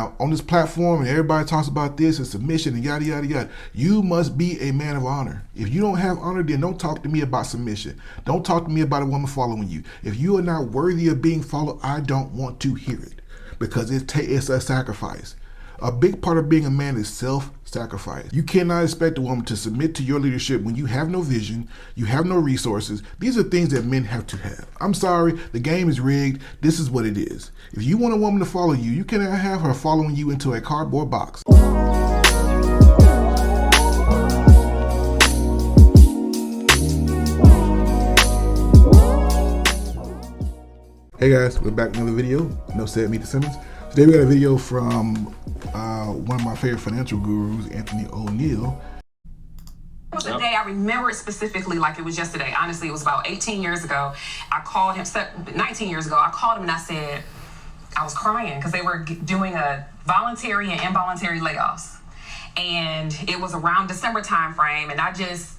On this platform, and everybody talks about this and submission and yada yada yada. You must be a man of honor. If you don't have honor, then don't talk to me about submission. Don't talk to me about a woman following you. If you are not worthy of being followed, I don't want to hear it, because it's a sacrifice. A big part of being a man is self-sacrifice. You cannot expect a woman to submit to your leadership when you have no vision, you have no resources. These are things that men have to have. I'm sorry, the game is rigged. This is what it is. If you want a woman to follow you, you cannot have her following you into a cardboard box. Hey guys, we're back with another video. No said, meet the Simmons. Today we got a video from one of my favorite financial gurus, Anthony O'Neill. It was a day, I remember it specifically like it was yesterday. Honestly, it was about 18 years ago. I called him, 19 years ago, I called him and I said, I was crying because they were doing a voluntary and involuntary layoffs. And it was around December time frame, and I just,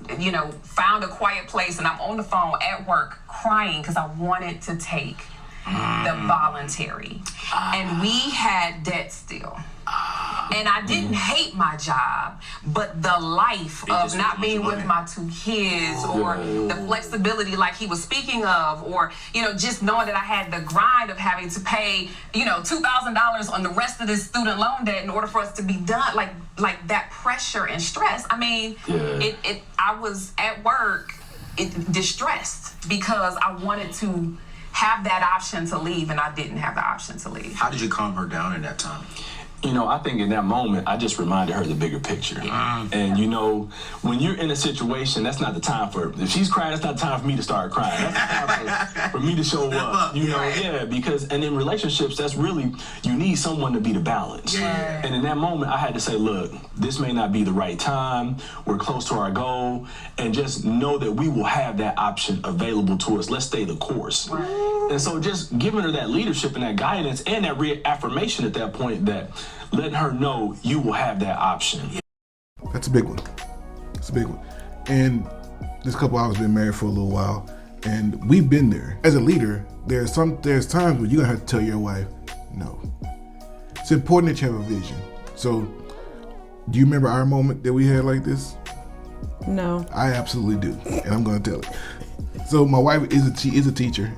found a quiet place, and I'm on the phone at work crying because I wanted to take the voluntary. And we had debt still. And I didn't hate my job, but the life of not being with my two kids, or the flexibility like he was speaking of, or, just knowing that I had the grind of having to pay, $2,000 on the rest of this student loan debt in order for us to be done, like that pressure and stress. I mean, I was at work distressed because I wanted to have that option to leave, and I didn't have the option to leave. How did you calm her down in that time? I think in that moment, I just reminded her the bigger picture. And, when you're in a situation, that's not the time if she's crying, that's not the time for me to start crying. That's the time for me to show up, because, and in relationships, that's really, you need someone to be the balance. Yeah. And in that moment, I had to say, look, this may not be the right time. We're close to our goal. And just know that we will have that option available to us. Let's stay the course. Right. And so just giving her that leadership and that guidance and that reaffirmation at that point, that letting her know you will have that option. That's a big one. It's a big one. And this couple of hours been married for a little while, and we've been there. As a leader, there's times when you're gonna have to tell your wife, no. It's important that you have a vision. So, do you remember our moment that we had like this? No. I absolutely do, and I'm gonna tell it. So my wife is a teacher,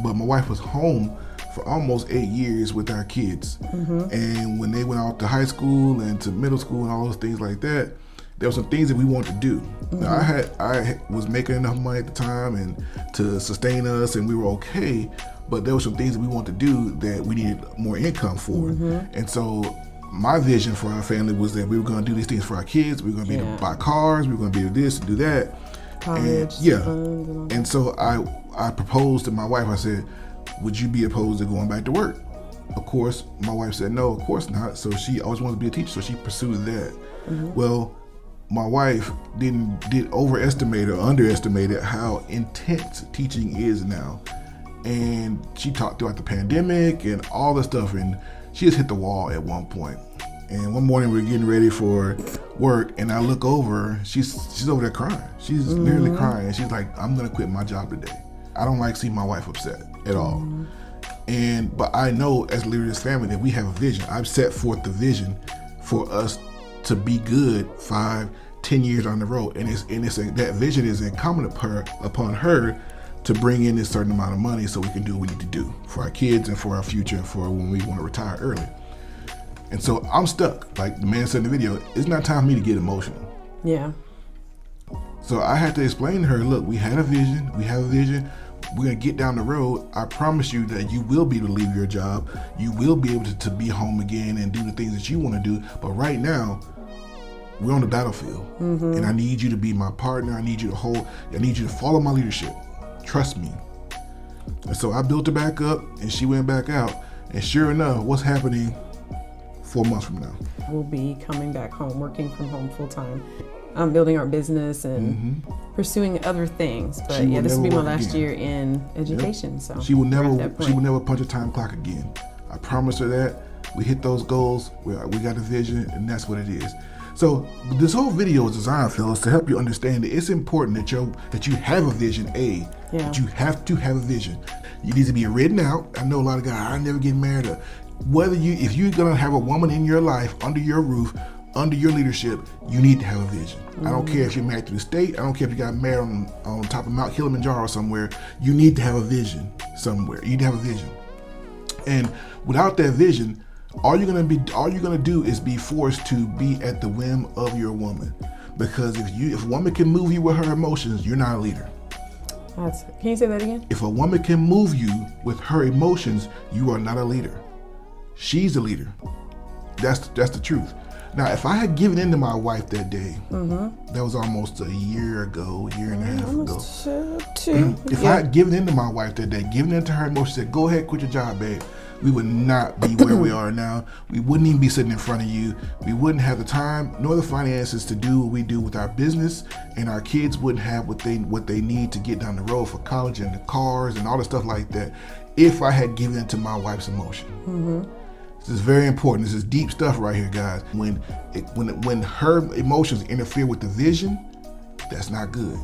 but my wife was home for almost 8 years with our kids. And when they went out to high school and to middle school and all those things like that, there were some things that we wanted to do. Now, I was making enough money at the time and to sustain us, and we were okay, but there were some things that we wanted to do that we needed more income for. And so my vision for our family was that we were gonna do these things for our kids. We were gonna be able to buy cars, we were gonna be able to do this and do that. College, and so I proposed to my wife. I said, would you be opposed to going back to work? Of course, my wife said, no, of course not. So she always wanted to be a teacher, so she pursued that. Well, my wife did overestimate or underestimated how intense teaching is now. And she taught throughout the pandemic and all this stuff, and she just hit the wall at one point. And one morning we were getting ready for work, and I look over, she's over there crying. She's literally crying, and she's like, I'm gonna quit my job today. I don't like seeing my wife upset at all. But I know as a leader of this family that we have a vision. I've set forth the vision for us to be good 5-10 years on the road. And that vision is incumbent upon her to bring in a certain amount of money so we can do what we need to do for our kids and for our future and for when we want to retire early. And so I'm stuck. Like the man said in the video, it's not time for me to get emotional. Yeah. So I had to explain to her, look, we had a vision, we have a vision, we're gonna get down the road. I promise you that you will be able to leave your job, you will be able to be home again and do the things that you wanna do, but right now, we're on the battlefield. And I need you to be my partner, I need you to follow my leadership, trust me. And so I built her back up and she went back out, and sure enough, what's happening 4 months from now? We'll be coming back home, working from home full time. Building our business and pursuing other things. But yeah, this will be my last year in education. So she will never punch a time clock again. I promise her that. We hit those goals. We got a vision, and that's what it is. So this whole video is designed, fellas, to help you understand that it's important that you have a vision. That you have to have a vision. You need to be written out. I know a lot of guys, I never get married, or If you're gonna have a woman in your life, under your roof, under your leadership, you need to have a vision. I don't care if you're married to the state. I don't care if you got married on top of Mount Kilimanjaro somewhere. You need to have a vision somewhere. You need to have a vision. And without that vision, all you're gonna do is be forced to be at the whim of your woman. Because if a woman can move you with her emotions, you're not a leader. Can you say that again? If a woman can move you with her emotions, you are not a leader. She's a leader. That's the truth. Now, if I had given in to my wife that day, that was almost a year and a half ago. If I had given in to my wife that day, given in to her emotions, said, go ahead, quit your job, babe, we would not be where we are now. We wouldn't even be sitting in front of you. We wouldn't have the time nor the finances to do what we do with our business, and our kids wouldn't have what they need to get down the road for college and the cars and all the stuff like that if I had given in to my wife's emotion. This is very important. This is deep stuff right here, guys. When her emotions interfere with the vision, that's not good.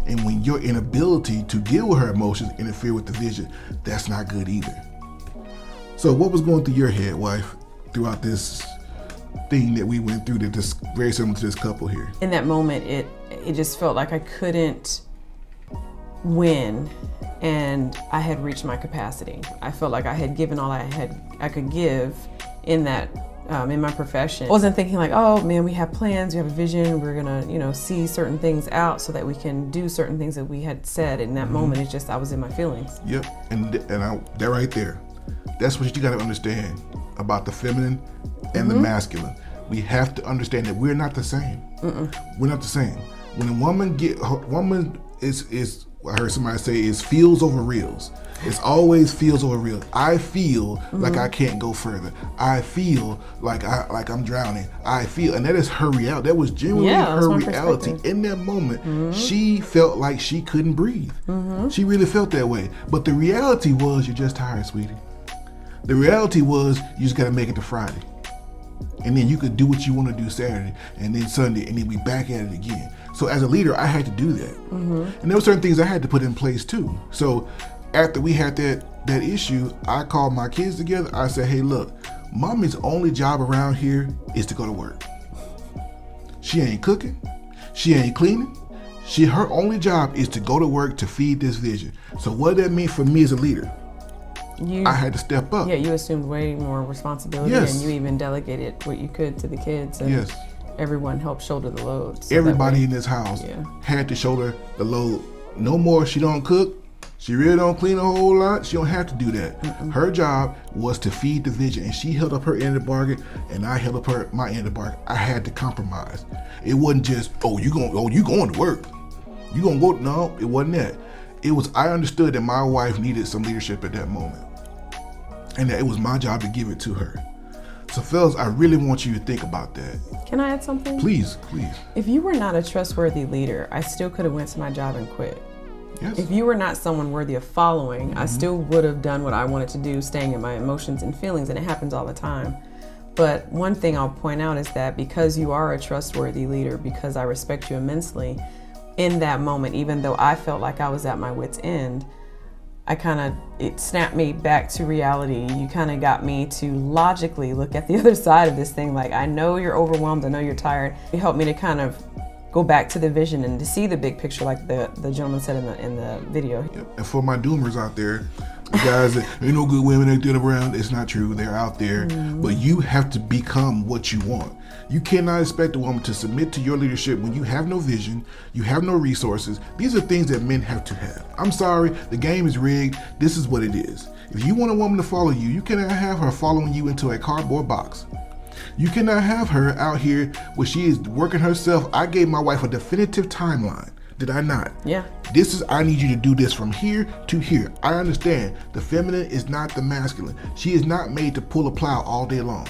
And when your inability to deal with her emotions interfere with the vision, that's not good either. So what was going through your head, wife, throughout this thing that we went through that's very similar to this couple here? In that moment, it just felt like I couldn't win, and I had reached my capacity. I felt like I had given all I could give in that in my profession. I wasn't thinking like, oh man, we have plans, we have a vision, we're gonna see certain things out so that we can do certain things that we had said. In that moment, it's just I was in my feelings. Yep, and that right there, that's what you got to understand about the feminine and the masculine. We have to understand that we're not the same. We're not the same. When a woman is I heard somebody say is feels over reals. It's always feels over real. I feel like I can't go further. I feel like I'm drowning. I feel, and that is her reality. That was genuinely her reality. In that moment, she felt like she couldn't breathe. She really felt that way. But the reality was, you're just tired, sweetie. The reality was, you just got to make it to Friday. And then you could do what you want to do Saturday, and then Sunday, and then we back at it again. So as a leader, I had to do that. And there were certain things I had to put in place too. So after we had that issue, I called my kids together. I said, hey, look, mommy's only job around here is to go to work. She ain't cooking. She ain't cleaning. Her only job is to go to work to feed this vision. So what did that mean for me as a leader? I had to step up. Yeah, you assumed way more responsibility, and you even delegated what you could to the kids. And everyone helped shoulder the load. So everybody in this house had to shoulder the load. No more, she don't cook. She really don't clean a whole lot. She don't have to do that. Her job was to feed the vision, and she held up her end of the bargain, and I held up my end of the bargain. I had to compromise. It wasn't just, you going to work. You gonna go? No, it wasn't that. It was, I understood that my wife needed some leadership at that moment, and that it was my job to give it to her. So fellas, I really want you to think about that. Can I add something? Please. If you were not a trustworthy leader, I still could have went to my job and quit. Yes. If you were not someone worthy of following, I still would have done what I wanted to do, staying in my emotions and feelings, and it happens all the time. But one thing I'll point out is that because you are a trustworthy leader, because I respect you immensely, in that moment, even though I felt like I was at my wit's end, it snapped me back to reality. You kind of got me to logically look at the other side of this thing. Like, I know you're overwhelmed, I know you're tired. You helped me to kind of go back to the vision and to see the big picture, like the gentleman said in the video. Yep. And for my doomers out there, the guys that ain't no good women that get around, it's not true. They're out there, but you have to become what you want. You cannot expect a woman to submit to your leadership when you have no vision, you have no resources. These are things that men have to have. I'm sorry, the game is rigged. This is what it is. If you want a woman to follow you, you cannot have her following you into a cardboard box. You cannot have her out here where she is working herself. I gave my wife a definitive timeline. Did I not? Yeah. I need you to do this from here to here. I understand the feminine is not the masculine. She is not made to pull a plow all day long.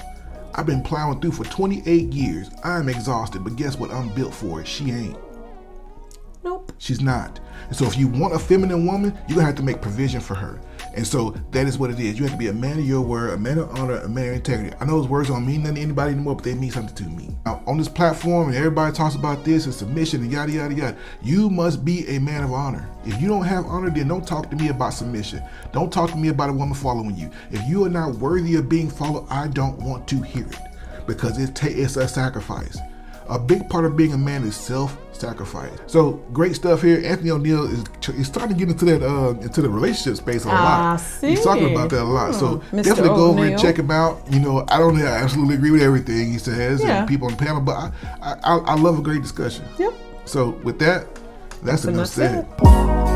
I've been plowing through for 28 years. I'm exhausted, but guess what? I'm built for it. She ain't. Nope. She's not. And so if you want a feminine woman, you're gonna have to make provision for her. And so that is what it is. You have to be a man of your word, a man of honor, a man of integrity. I know those words don't mean nothing to anybody anymore, but they mean something to me. Now, on this platform, and everybody talks about this and submission and yada, yada, yada, you must be a man of honor. If you don't have honor, then don't talk to me about submission. Don't talk to me about a woman following you. If you are not worthy of being followed, I don't want to hear it, because it's a sacrifice. A big part of being a man is self-sacrifice. So great stuff here. Anthony O'Neill is starting to get into that into the relationship space a lot. He's talking about that a lot. So Mr. definitely go over and O'Neill. check him out. You know, I don't absolutely agree with everything he says and people on the panel, but I love a great discussion. Yep. So with that, that's enough said. said.